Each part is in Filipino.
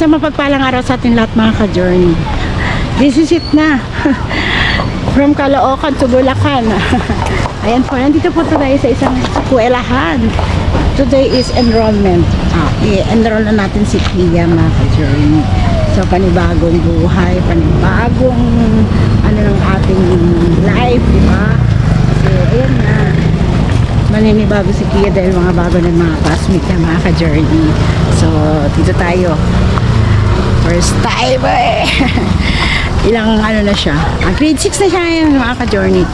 isang mapagpalang araw sa ating lahat mga ka-journey. This is it na. From Caloocan to Bulacan. Ayan po, nandito po tayo sa isang eskwelahan. Today is enrollment. I-enroll na natin si Kia mga ka-journey. So panibagong buhay, panibagong ano ng ating life, di ba? Kasi ayan na. Maninibago si Kia dahil mga bago ng mga classmate na mga ka-journey. So, dito tayo. First time eh. Ilang ano na siya. Grade 6 na siya ngayon mga ka-journey.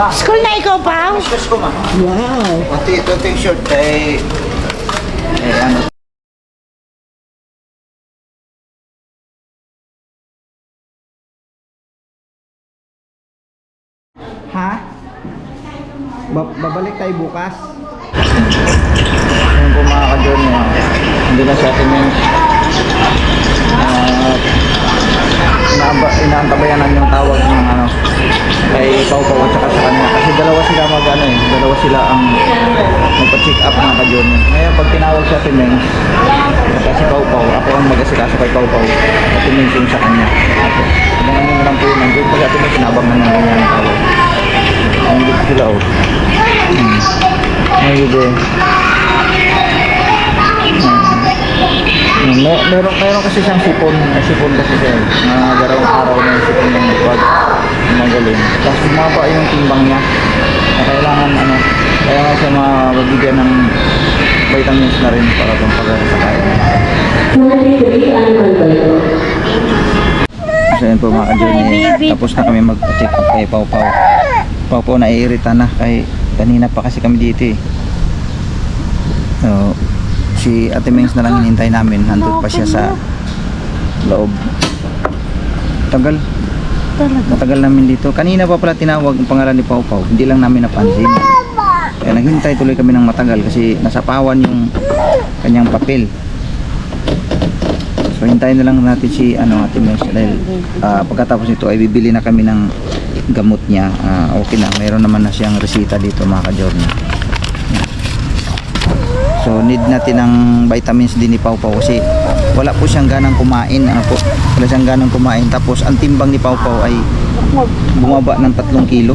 School na ikaw pa? Yes ko, ma. Wow. Pati ito yung short kay... ano? Ha? Babalik tayo bukas. Ayun po mga ka-journey. Hindi na sa atin yung inaantabayanan yung tawag ng ano kay Pau Pau at saka sa kanya. Kasi dalawa sila dalawa sila ang magpa-check up mga ka-journey. Ngayon pag tinawag sa atin yung saka si Pau Pau, ako ang mag-asikaso kay Pau Pau at yung sa kanya. Abangan nyo na lang po yun. Nandun pag atin yung sinabangan ng ganyan ang tawag. Nandun sila o. Meron kasi siyang sipon kasi siya na garawang araw na yung sipon ng pag magaling. Tapos bumaba yung timbang niya na kailangan ano, kaya nga siya mabibigyan ng vitamins na rin para pang pag-sakay. So yun po mga ka-journey, tapos na kami mag-check up kay Pau Pau. Pau Pau naiirita na kay kanina pa kasi kami dito eh. So si Ate Mengs na lang hinintay namin, nandun pa siya sa loob. Tagal. Matagal namin dito. Kanina pa pala tinawag ang pangalan ni Pau Pau, hindi lang namin napansin. Kaya naghintay tuloy kami ng matagal kasi nasapawan yung kanyang papel. So hintayin na lang natin si Ate Mengs dahil pagkatapos nito ay bibili na kami ng gamot niya. Okay na, mayroon naman na siyang resita dito mga ka-journey. So need natin ng vitamins din ni Pau Pau kasi wala po siyang ganang kumain. Wala siyang ganang kumain. Tapos ang timbang ni Pau Pau ay bumaba ng 3 kilo.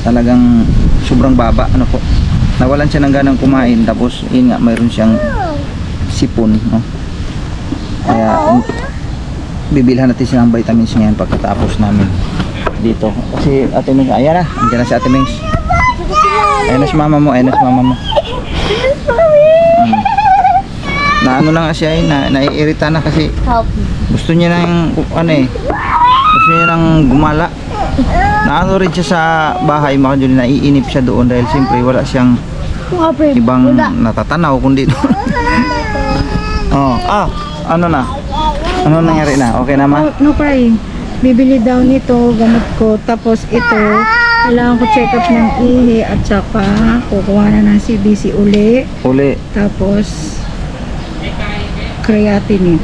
Talagang sobrang baba. Nawalan siya ng ganang kumain. Tapos yun nga, mayroon siyang sipon. Kaya bibilhan natin siya ng vitamins ngayon pagkatapos namin dito. Kasi Ate Mengs, ayan na. Andiyan na si Ate Mengs. Ayan na si mama mo. Na ano na nga siya naiirita na kasi gusto niya nang gusto niya nang gumala. Naano rin siya sa bahay mga ka-journey, naiinip siya doon dahil siyempre wala siyang ibang natatanaw kundi ano nangyari na? Okay na ma? No crying. Bibili daw nito gamot ko, tapos ito kailangan ko check up ng ihi at saka kukuha na ng CBC uli. Tapos creatinine.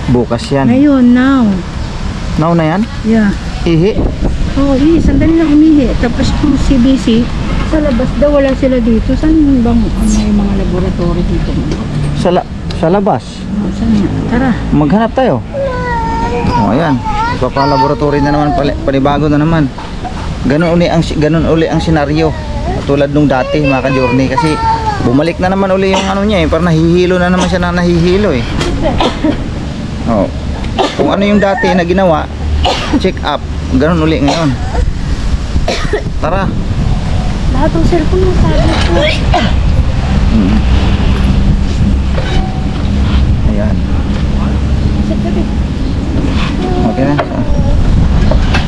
Bukas yan. Ngayon, now. Now na yan? Yeah. Ihi? Oo, sandali lang umihi. Tapos yung CBC, sa labas daw wala sila dito. Saan bang may mga laboratory dito? Sa labas? Saan yan? Tara. Maghanap tayo. Ayan. Papalaboratory na naman, panibago na naman. Ganun uli ang senaryo. Tulad nung dati mga ka-journey kasi bumalik na naman uli yung ano niya parang nahihilo na naman siya na nahihilo eh. Kung ano yung dati na ginawa, check up, ganun uli ngayon. Tara. Lahat ng cellphone mo sabi ko. Ayan. Okay na.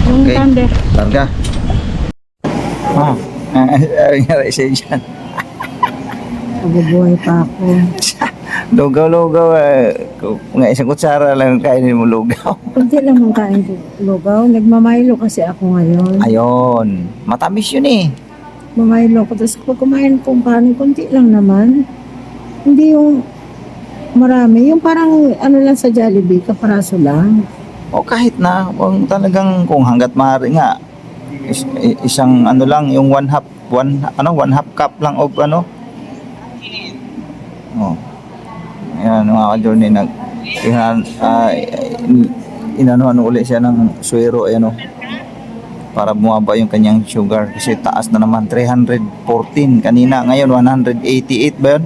Yung thunder. Larga. Nangyari siya dyan. Mabubuhay pa ako. Lugaw-lugaw nga isang kutsara lang kainin mo lugaw. Kunti lang mong kain ko lugaw. Nagmamaylo kasi ako ngayon. Ayun. Matamis yun eh. Mamaylo ko. Tapos kung kumain kong kanin, kunti lang naman. Hindi yung marami. Yung parang ano lang sa Jollibee, kaparaso lang. O kahit na, talagang kung hanggat maaari nga, isang ano lang, yung one half cup lang of ano. Yan mga ka-journey, inanuhan ulit siya ng suwero, ayan o, para bumaba yung kanyang sugar kasi taas na naman, 314 kanina, ngayon 188 ba yun?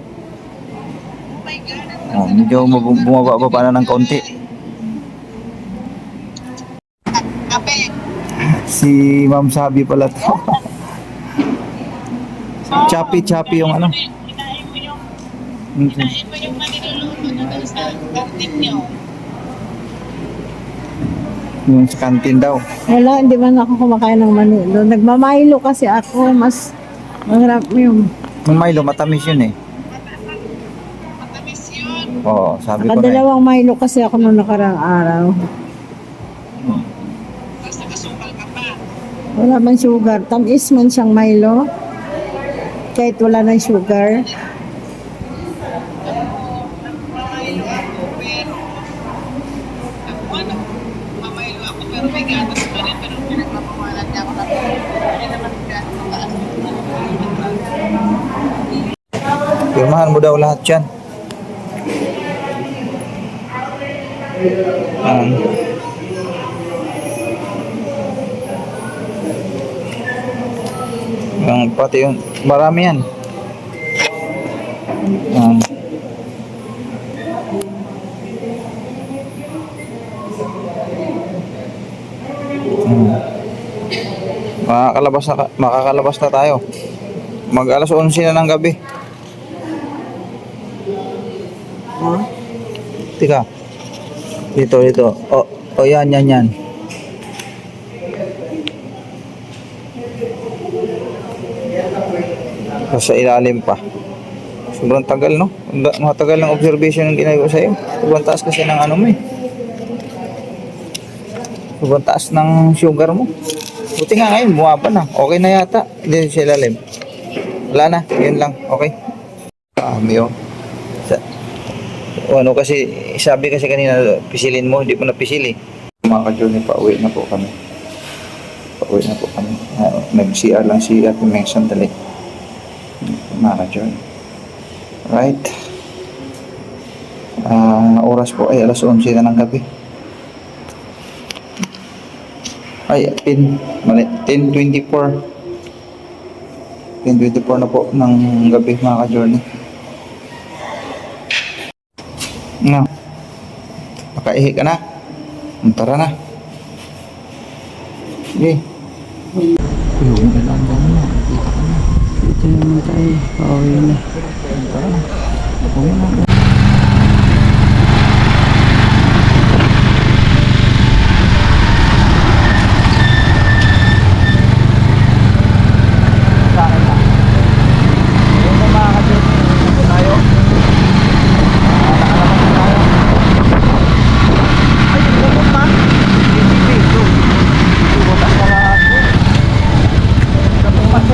Medyo bumaba pa na ng konti. Si Ma'am Sabi pala to. Choppy yung ano. Okay. Yung sa kantin daw. Wala, hindi man ako kumakain ng mani doon. Nagmamaylo kasi ako, mas mahirap yung Yung Milo, matamis yun eh. Oo, sabi ko na eh. nakadalawang Milo kasi ako nung nakarang araw. Wala man sugar. Tamis man siyang Milo. Kahit wala ng sugar. Pirmahan mo daw lahat yan. Yung pati yung marami yan. Makakalabas na tayo. Mag alas 11 na ng gabi. Tika. Dito. O yan. Sa ilalim pa. Sobrang tagal, no? Matagal ng observation yung ginagawa sa'yo. Sobrang taas kasi ng ano mo eh. Sobrang taas ng sugar mo. Buti nga ngayon, bumaba na. Okay na yata. Hindi sa ilalim. Wala na. Yun lang. Okay. Mio. Ano kasi, sabi kasi kanina, pisilin mo. Hindi mo napisili. Mga ka-journey, pauwi na po kami. Nag-CR lang si Ate Meng sandali. Mga ka-journey. Right. Oras po ay alas 11 na ng gabi. Ay, 10:24 na po ng gabi mga ka-journey. Makaihi ka na? Tara na. Sige. Dito naman tayo. Pauwi na. Tara na. Pauwi na.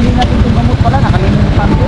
Natin itong gamot pala, nakalimutan ko.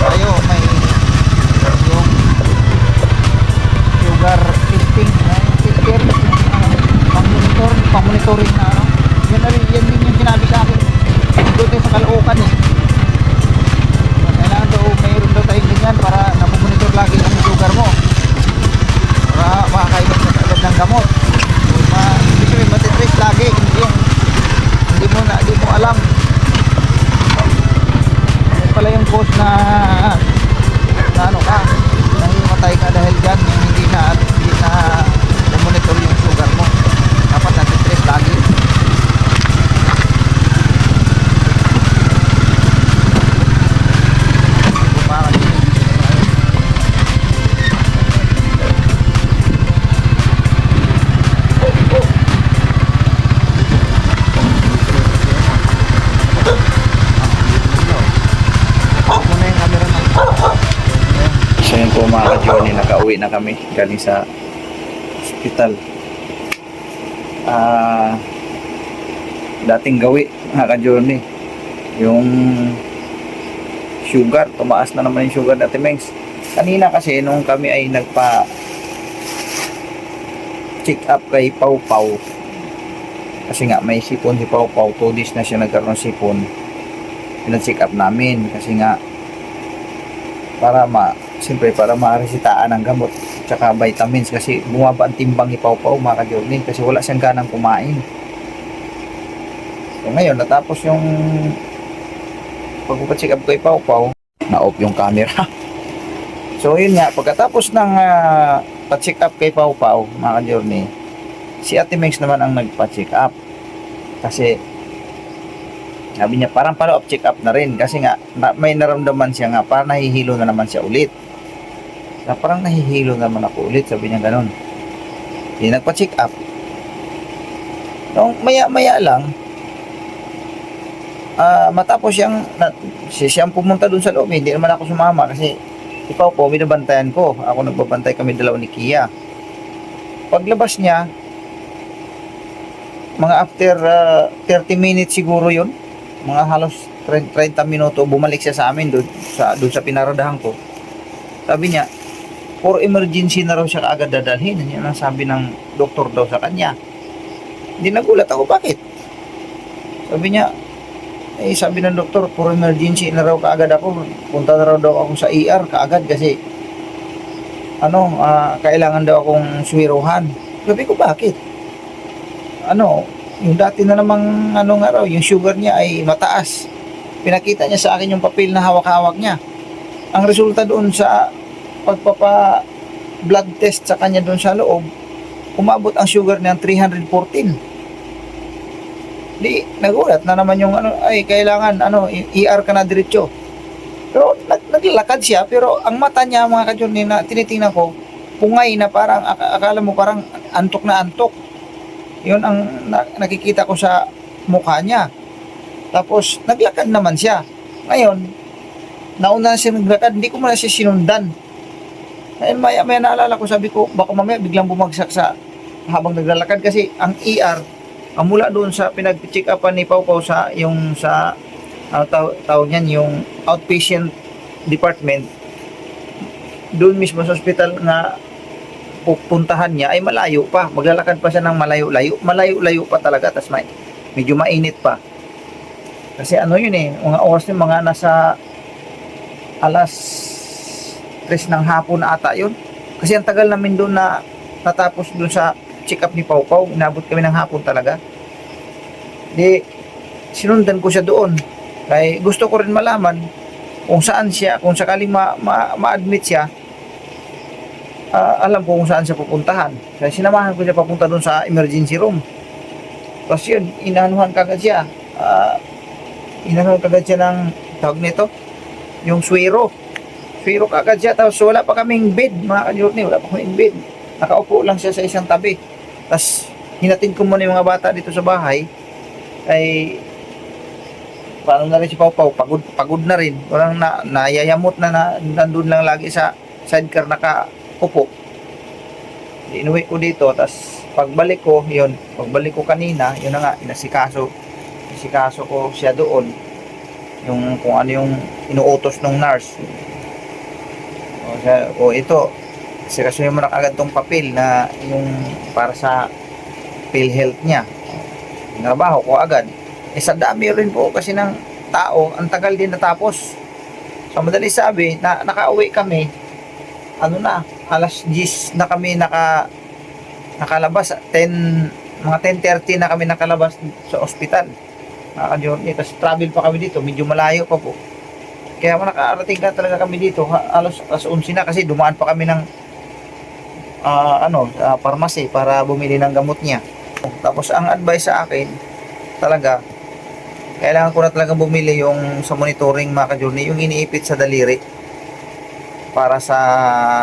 tayo, may yung sugar testing na yung filter, pang-monitoring na ano. Yan na rin, yan din yung sinabi sa akin doon tayo sa Caloocan eh. Kailangan daw mayroon daw tayong ganyan para napumonitor lagi ang sugar mo para makakainom ka agad ng gamot. Ibig sabihin matitrace lagi, hindi mo alam. Yan pala yung cause na ano ka, nahimatay ka dahil dyan, yung hindi na monitor yung sugar mo. Dapat natitrace lagi. So yun po mga ka-journey, nakauwi na kami galing sa hospital. Dating gawi mga ka-journey, yung sugar, tumaas na naman yung sugar natin, Mengs. Kanina kasi nung kami ay nagpa check up kay Pau Pau, kasi nga may sipon si Pau Pau, 2 days na siya nagkaroon ng sipon. Pina-check up namin kasi nga siyempre para ma-resitaaan ng gamot tsaka vitamins, kasi bumaba ang timbang ni Pau Pau mga ka-journey kasi wala siyang ganang kumain. So ngayon natapos yung pagpapacheck up kay Pau Pau, na-off yung camera. So yun nga, pagkatapos ng pa-check up kay Pau Pau mga ka-journey, si Ate Mengs naman ang nagpa-check up kasi sabi niya parang follow-up check up na rin kasi nga may naramdaman siya nga parang nahihilo na naman siya ulit. Na parang nahihilo naman ako ulit, sabi niya ganun. Hindi nagpa-check up. Nung maya-maya lang, matapos siyang pumunta dun sa loob, hindi naman ako sumama kasi ikaw po, binabantayan ko. Ako nagbabantay, kami dalawa ni Kia. Paglabas niya, mga after 30 minutes siguro yun, mga halos 30 minuto, bumalik siya sa amin doon sa pinaradahan ko. Sabi niya, for emergency na raw siya kaagad dadalhin. Yan ang sabi ng doktor daw sa kanya. Hindi nagulat ako, bakit? Sabi niya, sabi ng doktor, for emergency na raw kaagad ako. Punta na raw daw ako sa ER kaagad kasi kailangan daw akong swiruhan. Sabi ko, bakit? Yung dati na namang nga raw, yung sugar niya ay mataas. Pinakita niya sa akin yung papel na hawak-hawak niya. Ang resulta doon sa pagpapa blood test sa kanya doon sa loob, umabot ang sugar niya 314. Di nagulat na naman yung kailangan ER ka na diretso. Pero naglalakad siya, pero ang mata niya mga ka-journey na tinitingnan ko, pungay na parang akala mo parang antok na antok. Yun ang nakikita ko sa mukha niya. Tapos naglakad naman siya. Ngayon, nauna na siya naglakad, hindi ko muna siya sinundan. Ayun, maya naalala ko, sabi ko, baka mamaya biglang bumagsak sa habang naglalakad kasi ang ER, ang mula doon sa pinag-check upan ni Pau Pau tawag niyan, yung outpatient department, doon mismo sa hospital na pupuntahan niya ay malayo pa. Maglalakad pa siya ng malayo pa talaga, tas medyo mainit pa. Kasi yun mga oras yung mga nasa alas 3 ng hapon na ata yun. Kasi ang tagal namin doon na natapos doon sa check up ni Pau Pau, inabot kami ng hapon talaga. Di sinundan ko siya doon. Kaya gusto ko rin malaman kung saan siya, kung sakaling ma-admit siya, alam ko kung saan siya pupuntahan. Kaya sinamahan ko siya papunta doon sa emergency room. Tapos yun, inanuhan kagad siya. Inanuhan kagad siya ng tawag nito, yung swero. Swero kagad siya. Tapos wala pa kaming bed, mga ka-journey. Wala pa kaming bed. Nakaupo lang siya sa isang tabi. Tapos hinatid ko muna yung mga bata dito sa bahay. Ay paano na rin si Pau Pau, pagod na rin. Walang nayayamot na nandun lang lagi sa sidecar nakaupo. Inuwi ko dito, tas pagbalik ko kanina, yun na nga, inasikaso ko siya doon, yung kung ano yung inuutos ng nurse. O ito, seryosohin mo na kagad tong papel na yung para sa PhilHealth niya. Trabaho ko agad. Sa dami rin po kasi ng tao, ang tagal din natapos. So madali sabi, na nakauwi kami, ano na, alas 10 na kami nakalabas, mga 10:30 na kami nakalabas sa ospital. Naka-journey, tapos travel pa kami dito, medyo malayo pa po. Kaya nakarating ka talaga kami dito, alas 11 na kasi dumaan pa kami ng pharmacy para bumili ng gamot niya. Tapos ang advice sa akin, talaga, kailangan ko na talaga bumili yung sa monitoring mga ka-journey, yung iniipit sa daliri para sa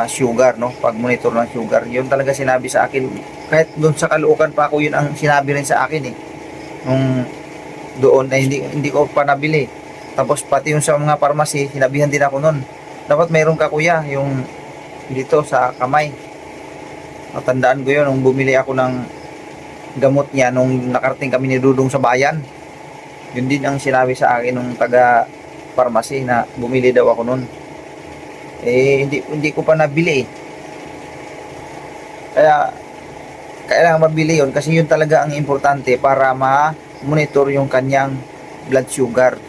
sugar, no? Pag monitor ng sugar, yun talaga sinabi sa akin. Kahit doon sa Caloocan pa ako, yun ang sinabi rin sa akin eh. Nung doon ay hindi ko pa nabili. Tapos pati yung sa mga pharmacy, sinabihan din ako noon. Dapat mayroon ka kuya, yung dito sa kamay. Natandaan ko yun nung bumili ako ng gamot niya nung nakarating kami ni Dudong sa bayan. Yun din ang sinabi sa akin nung taga pharmacy na bumili daw ako noon. Hindi ko pa nabili. Kaya kailangan mabili yun kasi yun talaga ang importante para ma-monitor yung kanyang blood sugar,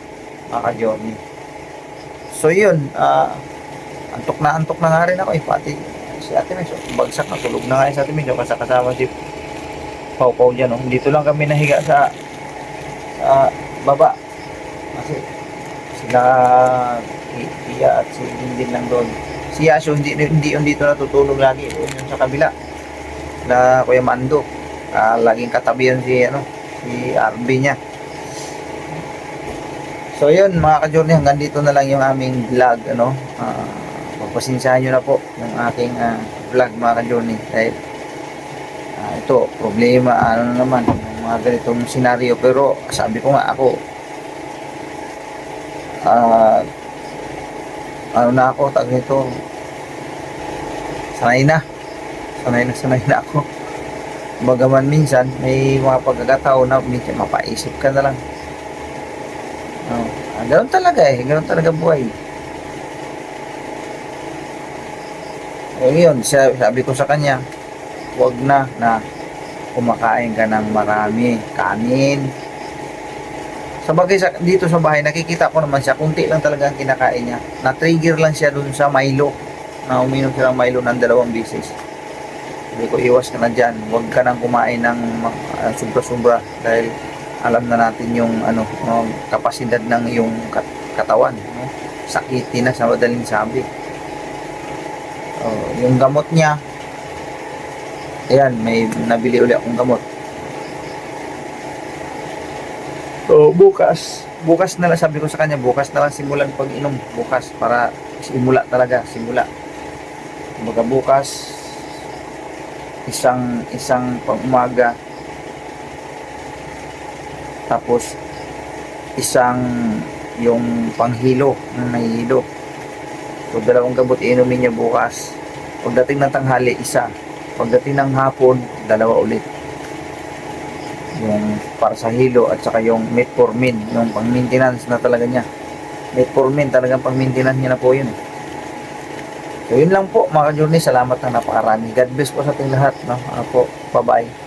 mga ka-journey. So yun, antok na nga rin ako pati si Ate Medyo, bagsak na, tulog na nga si Ate Medyo kasi kasama si Pau dyan. Dito lang kami nahiga sa baba kasi sila Iya at si Dindin lang doon. Si Yasho hindi yun dito natutulog lagi, doon yun sa kabila na Kuya Mando. Laging katabi yun si RB niya. So yun mga ka-journey, hanggang dito na lang yung aming vlog, pagpasensyahan nyo na po yung aking vlog mga ka-journey dahil ito problema naman yung mga ganitong senaryo, pero sabi ko nga ako ako tag nito, sanay na ako. Bagaman minsan may mga pagkakataon na minsan mapaisip ka na lang. Ganoon talaga buhay. Ngayon, sabi ko sa kanya, huwag na kumakain ka ng marami kanin. Sabagay dito sa bahay, nakikita ko naman siya, kunti lang talaga ang kinakain niya. Na-trigger lang siya dun sa Milo. Na uminom siya ng Milo ng 2 beses. Sabi ko, iwas ka na dyan. Huwag ka nang kumain ng sobra-sobra dahil alam na natin yung kapasidad ng iyong katawan. Sakitin na sa madaling sabi. Yung gamot niya, ayan, may nabili ulit akong gamot. So, bukas na lang, sabi ko sa kanya, bukas na lang simulan pag-inom. Bukas, para simula. Kumbaga bukas, isang pang-umaga, tapos isang yung panghilo, ng nahihilo. So, 2 gamot inumin niya bukas. Pagdating ng tanghali, isa. Pagdating ng hapon, 2 ulit. Yung para sa hilo at saka yung metformin, yung pang-maintenance na talaga niya. Metformin, talagang pang-maintenance niya na po yun. So yun lang po mga ka-journey, salamat na napakarami. God bless po sa ating lahat. Bye-bye.